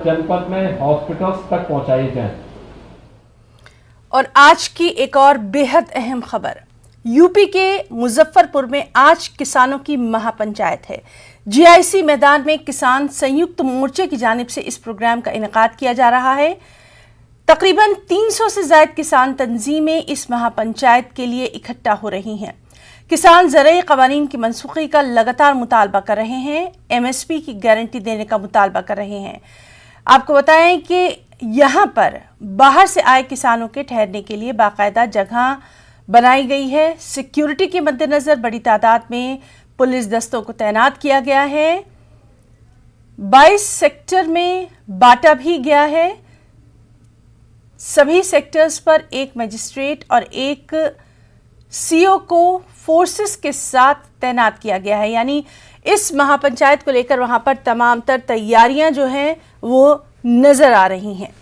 जनपद में हॉस्पिटल्स तक पहुंचाई जाएं। और आज की एक और बेहद अहम खबर, यूपी के मुजफ्फरपुर में आज किसानों की महापंचायत है। जीआईसी मैदान में किसान संयुक्त मोर्चे की जानिब से इस प्रोग्राम का इनेकाद किया जा रहा है। तकरीबन 300 से ज्यादा किसान तंजीमें इस महापंचायत के लिए इकट्ठा हो रही हैं। किसान ज़राई क़वानीन की मनसूखी का लगातार मुतालबा कर रहे हैं, एमएसपी की गारंटी देने का मुतालबा कर रहे हैं। आपको बताएं कि यहाँ पर बाहर से आए किसानों के ठहरने के लिए बाकायदा जगह बनाई गई है। सिक्योरिटी के मद्देनजर बड़ी तादाद में पुलिस दस्तों को तैनात किया गया है। 22 सेक्टर में बांटा भी गया है। सभी सेक्टर्स पर एक मजिस्ट्रेट और एक सीओ को फोर्सेस के साथ तैनात किया गया है। यानी इस महापंचायत को लेकर वहां पर तमाम तर तैयारियां जो हैं वो नजर आ रही हैं।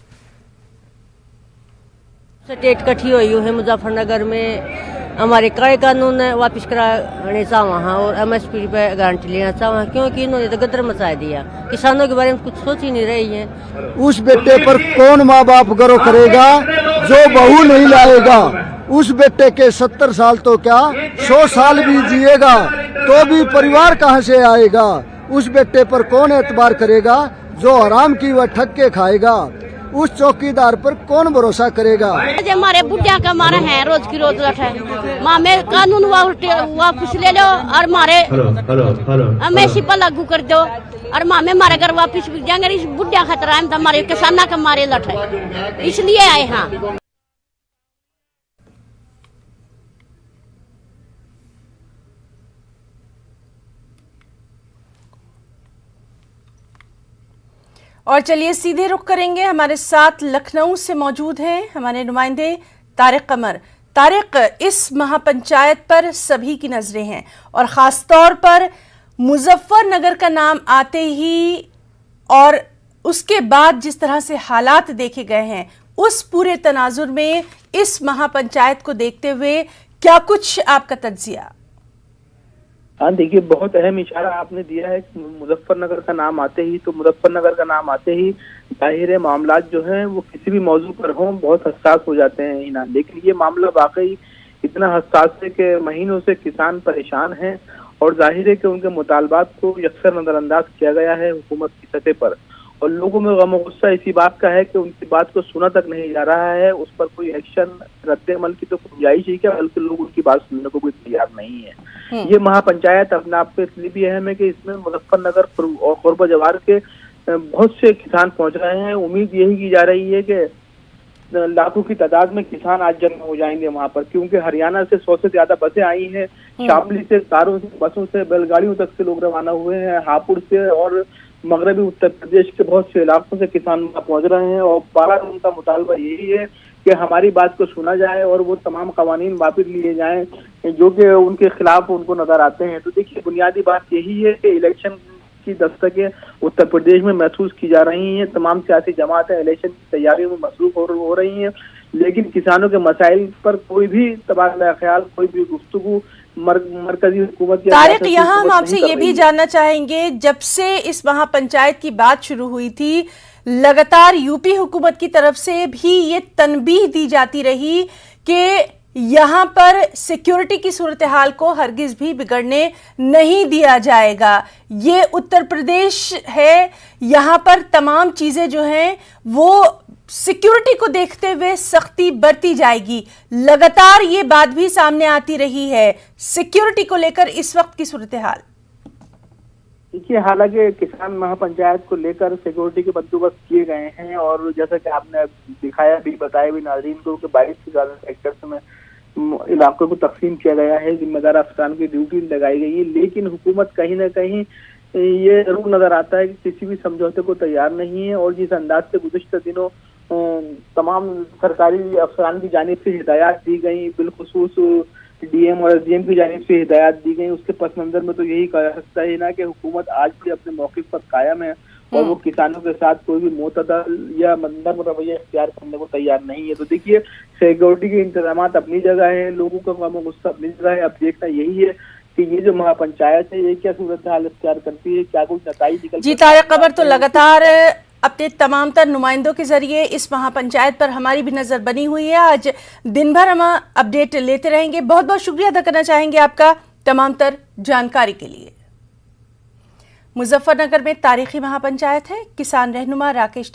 स्टेट इकट्ठी हुई है मुजफ्फरनगर में, हमारे कई कानून वापस कराने चाहा और एमएसपी पे गारंटी लेना चाहा, क्योंकि इन्होंने तो गदर मचा दिया। किसानों के बारे में कुछ सोच ही नहीं रही है। उस बेटे पर कौन माँ बाप गर्व करेगा जो बहू नहीं लाएगा। उस बेटे के 70 साल तो क्या 100 साल भी जिएगा तो भी परिवार कहाँ से आएगा। उस बेटे पर कौन एतबार करेगा जो हराम की वह ठग के खाएगा। उस चौकीदार पर कौन भरोसा करेगा। हमारे बुढ़िया का मारा है रोज की रोज लठ है। मामे कानून वापस ले लो और मारे एमएसपी पर लागू कर दो और मामे मारे घर वापस भी जाएंगे। इस बुढ़िया खतरा है, हमारे किसाना का मारे लठ है, इसलिए आए हाँ। और चलिए सीधे रुख करेंगे, हमारे साथ लखनऊ से मौजूद हैं हमारे नुमाइंदे तारिक कमर। तारिक, इस महापंचायत पर सभी की नजरें हैं और ख़ास तौर पर मुजफ्फरनगर का नाम आते ही और उसके बाद जिस तरह से हालात देखे गए हैं, उस पूरे तनाजुर में इस महापंचायत को देखते हुए क्या कुछ आपका तज्जिया? हाँ देखिए, बहुत अहम इशारा आपने दिया है। मुजफ्फरनगर का नाम आते ही जाहिर है मामलात जो हैं वो किसी भी मौजू पर हों बहुत हसास हो जाते हैं ही ना। लेकिन ये मामला वाकई इतना हसास है कि महीनों से किसान परेशान हैं और जाहिर है कि उनके मुतालबात को यकसर नजरअंदाज किया गया है हुकूमत की सतह पर। और लोगों में गम गुस्सा इसी बात का है कि उनकी बात को सुना तक नहीं जा रहा है, उस पर कोई एक्शन रद्द अमल की तो गुंजाइश ही क्या, बल्कि लोग उनकी बात सुनने को भी तैयार नहीं है। ये महापंचायत अपने आप पे इसलिए भी अहम है कि इसमें मुजफ्फरनगर और कुर्ब जवार के बहुत से किसान पहुंच रहे हैं। उम्मीद यही की जा रही है कि लाखों की तादाद में किसान आज जन्म हो जाएंगे वहां पर, क्योंकि हरियाणा से 100 से ज्यादा बसें आई हैं, शामली से कारों से, बसों से, बैलगाड़ियों तक से लोग रवाना हुए हैं, हापुड़ से और मगरबी उत्तर प्रदेश के बहुत से इलाकों से किसान पहुंच रहे हैं। और बार उनका मुतालबा यही है कि हमारी बात को सुना जाए और वो तमाम कवानीन वापिस लिए जाएं जो कि उनके खिलाफ उनको नजर आते हैं। तो देखिए, बुनियादी बात यही है कि इलेक्शन की दस्तकें उत्तर प्रदेश में महसूस की जा रही हैं। तमाम सियासी जमातें इलेक्शन की तैयारियों में मसरूफ हो रही हैं, लेकिन किसानों के मसाइल पर कोई भी तबादला ख्याल, कोई भी गुफ्तगू मरकजी हुकूमत। तारिक, यहाँ हम आपसे ये भी जानना चाहेंगे, जब से इस महापंचायत की बात शुरू हुई थी लगातार यूपी हुकूमत की तरफ से भी ये तनबीह दी जाती रही कि यहाँ पर सिक्योरिटी की सूरत हाल को हरगिज भी बिगड़ने नहीं दिया जाएगा। ये उत्तर प्रदेश है, यहाँ पर तमाम चीजें जो हैं वो सिक्योरिटी को देखते हुए सख्ती बरती जाएगी। लगातार ये बात भी सामने आती रही है सिक्योरिटी को लेकर इस वक्त की सूरत हाल। देखिए, हालांकि किसान महापंचायत को लेकर सिक्योरिटी के बंदोबस्त किए गए हैं और जैसा कि आपने दिखाया भी, बताया भी नाज़रीन को कि 22 से ज्यादा सेक्टर्स में इलाकों को तकसीम किया गया है, जिम्मेदार अफसरान की ड्यूटी लगाई गई है। लेकिन हुकूमत कहीं ना कहीं ये जरूर नजर आता है कि किसी भी समझौते को तैयार नहीं है। और जिस अंदाज से गुज़िश्ता दिनों तमाम सरकारी अफसरान की जानिब से हिदायत दी गई, बिलखुसूस डीएम और एसडीएम की जानिब से हिदायत दी गई, उसके पस मंजर में तो यही कह सकता है ना कि हुकूमत आज भी अपने मौके पर कायम है और वो किसानों के साथ कोई भी मोतदल या नर्म रवैया इख्तियार करने को तैयार नहीं है। तो देखिए, सिक्योरिटी के इंतजाम अपनी जगह है, लोगों का गम गुस्सा अपनी जगह है। अब देखना यही है कि ये जो महापंचायत है ये क्या सूरत हाल इख्तियार करती है, क्या कुछ नताइज निकल। जी तारिक कमर, तो लगातार अपने तमाम तर नुमाइंदों के जरिए इस महापंचायत पर हमारी भी नजर बनी हुई है। आज दिन भर हम अपडेट लेते रहेंगे। बहुत बहुत शुक्रिया अदा करना चाहेंगे आपका तमाम तर जानकारी के लिए। मुजफ्फरनगर में तारीखी महापंचायत है। किसान रहनुमा राकेश